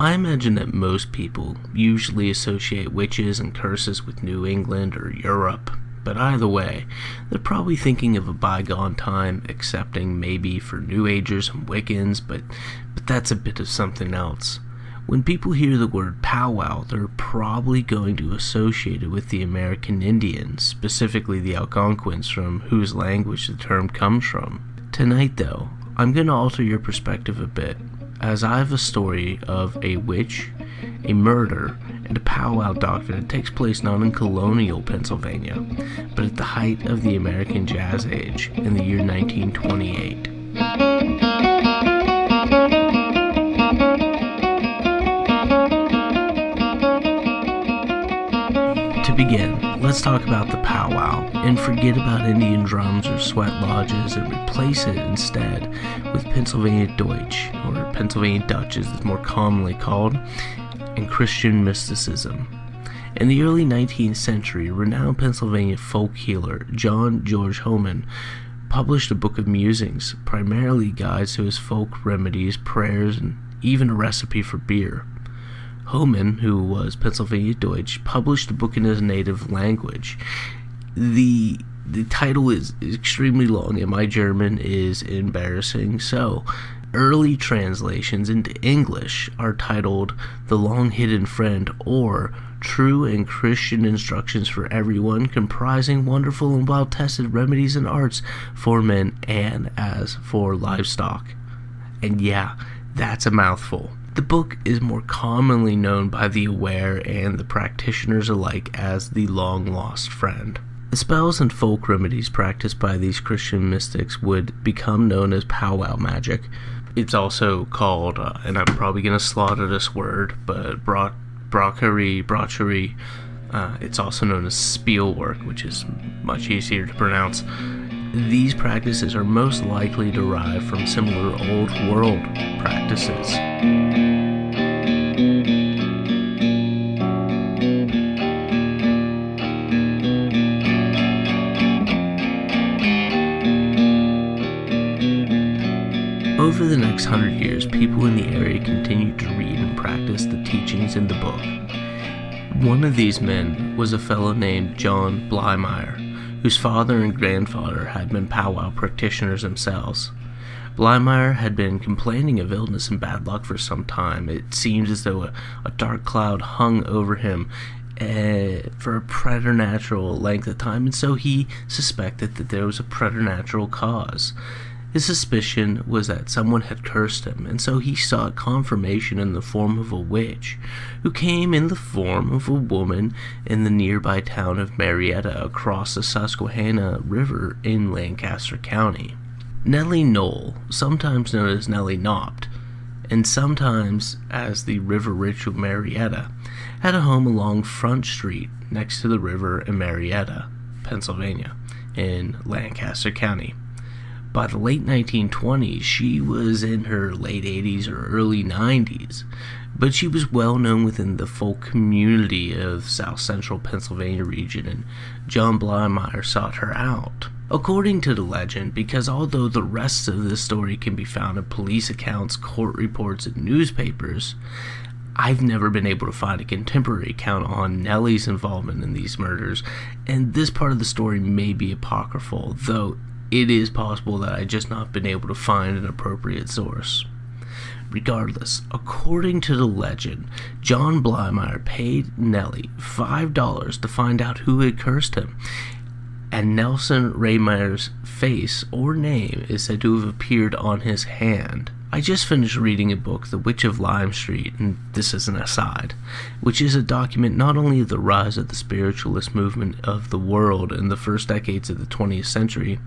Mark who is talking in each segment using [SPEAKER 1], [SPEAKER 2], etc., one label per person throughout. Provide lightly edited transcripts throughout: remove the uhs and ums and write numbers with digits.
[SPEAKER 1] I imagine that most people usually associate witches and curses with New England or Europe, but either way, they're probably thinking of a bygone time, excepting maybe for New Agers and Wiccans, but that's a bit of something else. When people hear the word powwow, they're probably going to associate it with the American Indians, specifically the Algonquins, from whose language the term comes from. Tonight, though, I'm going to alter your perspective a bit, as I have a story of a witch, a murder, and a powwow doctrine that takes place not in colonial Pennsylvania, but at the height of the American Jazz Age in the year 1928. To begin, let's talk about the powwow, and forget about Indian drums or sweat lodges and replace it instead with Pennsylvania Deutsch, or Pennsylvania Dutch as it's more commonly called, and Christian mysticism. In the early 19th century, renowned Pennsylvania folk healer John George Homan published a book of musings, primarily guides to his folk remedies, prayers, and even a recipe for beer. Homan, who was Pennsylvania Deutsch, published the book in his native language. The title is extremely long, and my German is embarrassing, so early translations into English are titled The Long Hidden Friend, or True and Christian Instructions for Everyone, comprising wonderful and well-tested remedies and arts for men and as for livestock. And yeah, that's a mouthful. The book is more commonly known by the aware and the practitioners alike as the long-lost friend. The spells and folk remedies practiced by these Christian mystics would become known as powwow magic. It's also called, and I'm probably going to slaughter this word, but brocchery. It's also known as spielwork, which is much easier to pronounce. These practices are most likely derived from similar old world practices. Over the next 100 years, people in the area continued to read and practice the teachings in the book. One of these men was a fellow named John Blymeyer, whose father and grandfather had been powwow practitioners themselves. Blymeyer had been complaining of illness and bad luck for some time. It seemed as though a dark cloud hung over him for a preternatural length of time, and so he suspected that there was a preternatural cause. His suspicion was that someone had cursed him, and so he sought confirmation in the form of a witch, who came in the form of a woman in the nearby town of Marietta across the Susquehanna River in Lancaster County. Nellie Knoll, sometimes known as Nellie Knopt, and sometimes as the River Ritual Marietta, had a home along Front Street next to the river in Marietta, Pennsylvania, in Lancaster County. By the late 1920s, she was in her late 80s or early 90s, but she was well known within the folk community of South Central Pennsylvania region, and John Blymeyer sought her out. According to the legend, because although the rest of this story can be found in police accounts, court reports, and newspapers, I've never been able to find a contemporary account on Nellie's involvement in these murders, and this part of the story may be apocryphal, though it is possible that I just not been able to find an appropriate source. Regardless, according to the legend, John Blymeyer paid Nellie $5 to find out who had cursed him, and Nelson Raymeyer's face or name is said to have appeared on his hand. I just finished reading a book, The Witch of Lime Street, and this is an aside, which is a document not only of the rise of the spiritualist movement of the world in the first decades of the 20th century,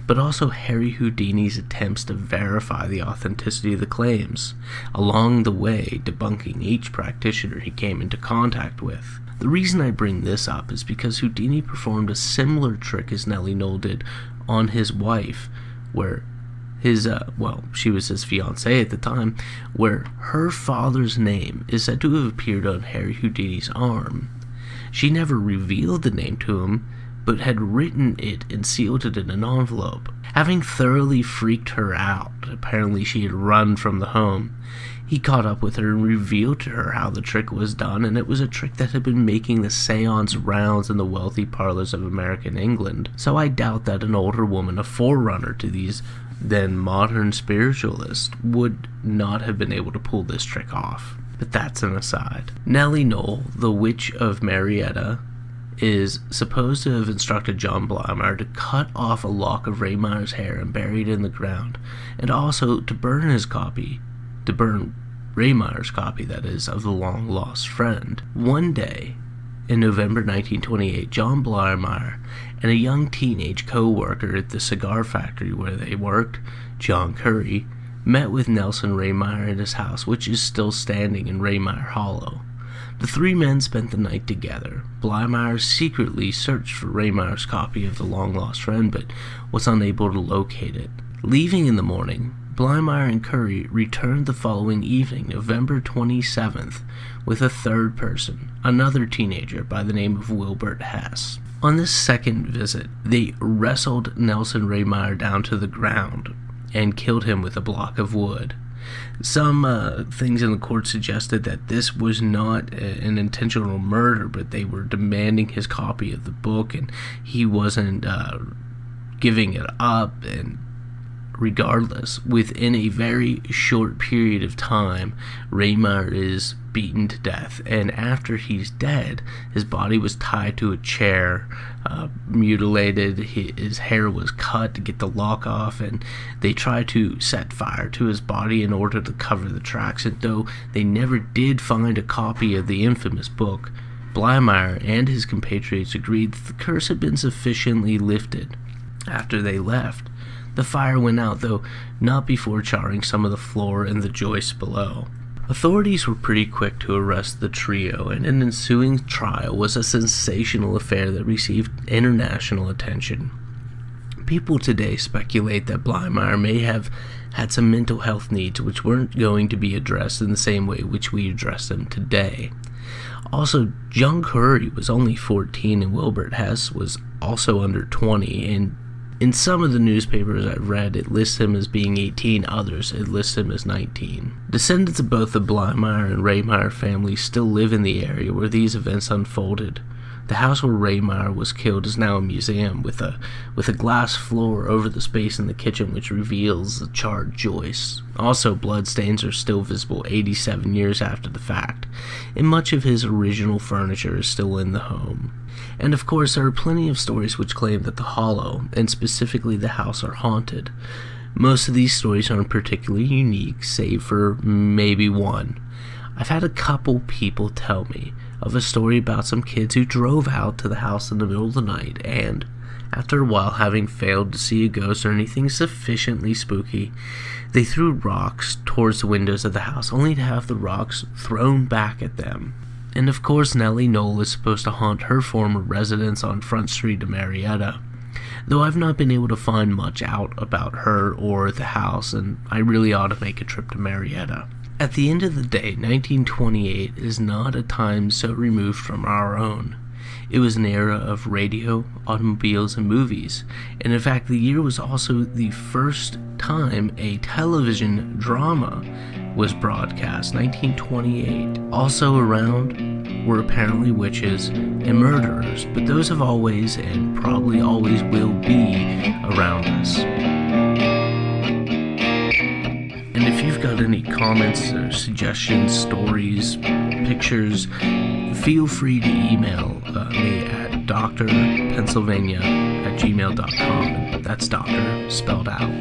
[SPEAKER 1] but also Harry Houdini's attempts to verify the authenticity of the claims, along the way debunking each practitioner he came into contact with. The reason I bring this up is because Houdini performed a similar trick as Nellie Knoll did on his wife, where she was his fiancée at the time, where her father's name is said to have appeared on Harry Houdini's arm. She never revealed the name to him, but had written it and sealed it in an envelope. Having thoroughly freaked her out, apparently she had run from the home, He caught up with her and revealed to her how the trick was done, and it was a trick that had been making the seance rounds in the wealthy parlors of American England. So I doubt that an older woman, a forerunner to these then modern spiritualists, would not have been able to pull this trick off. But that's an aside. Nellie Knoll, the Witch of Marietta, is supposed to have instructed John Blymeyer to cut off a lock of Raymeyer's hair and bury it in the ground, and also to burn Raymeyer's copy, that is, of The Long Lost Friend. One day, in November 1928, John Blymeyer and a young teenage co-worker at the cigar factory where they worked, John Curry, met with Nelson Raymeyer at his house, which is still standing in Raymeyer Hollow. The three men spent the night together. Blymeyer secretly searched for Raymeyer's copy of The Long Lost Friend, but was unable to locate it. Leaving in the morning, Blymeyer and Curry returned the following evening, November 27th, with a third person, another teenager by the name of Wilbert Hess. On this second visit, they wrestled Nelson Raymeyer down to the ground and killed him with a block of wood. Some things in the court suggested that this was not an intentional murder, but they were demanding his copy of the book, and he wasn't giving it up. And regardless, within a very short period of time, Raymeyer is beaten to death, and after he's dead, his body was tied to a chair, mutilated. His hair was cut to get the lock off, and they tried to set fire to his body in order to cover the tracks. And though they never did find a copy of the infamous book, Blymeyer and his compatriots agreed that the curse had been sufficiently lifted. After they left, the fire went out, though not before charring some of the floor and the joists below. Authorities were pretty quick to arrest the trio, and an ensuing trial was a sensational affair that received international attention. People today speculate that Blymeyer may have had some mental health needs which weren't going to be addressed in the same way which we address them today. Also, John Curry was only 14 and Wilbert Hess was also under 20, and in some of the newspapers I've read, it lists him as being 18, others it lists him as 19. Descendants of both the Blymeyer and Raymeyer families still live in the area where these events unfolded. The house where Raymeyer was killed is now a museum with a glass floor over the space in the kitchen which reveals the charred joists. Also, bloodstains are still visible 87 years after the fact, and much of his original furniture is still in the home. And of course, there are plenty of stories which claim that the Hollow, and specifically the house, are haunted. Most of these stories aren't particularly unique, save for maybe one. I've had a couple people tell me of a story about some kids who drove out to the house in the middle of the night and, after a while having failed to see a ghost or anything sufficiently spooky, they threw rocks towards the windows of the house, only to have the rocks thrown back at them. And of course, Nellie Knoll is supposed to haunt her former residence on Front Street of Marietta, though I've not been able to find much out about her or the house, and I really ought to make a trip to Marietta. At the end of the day, 1928 is not a time so removed from our own. It was an era of radio, automobiles, and movies, and in fact the year was also the first time a television drama was broadcast, 1928. Also around were apparently witches and murderers, but those have always and probably always will be around us. And if you've got any comments or suggestions, stories, pictures, feel free to email me at drpennsylvania@gmail.com. That's doctor spelled out.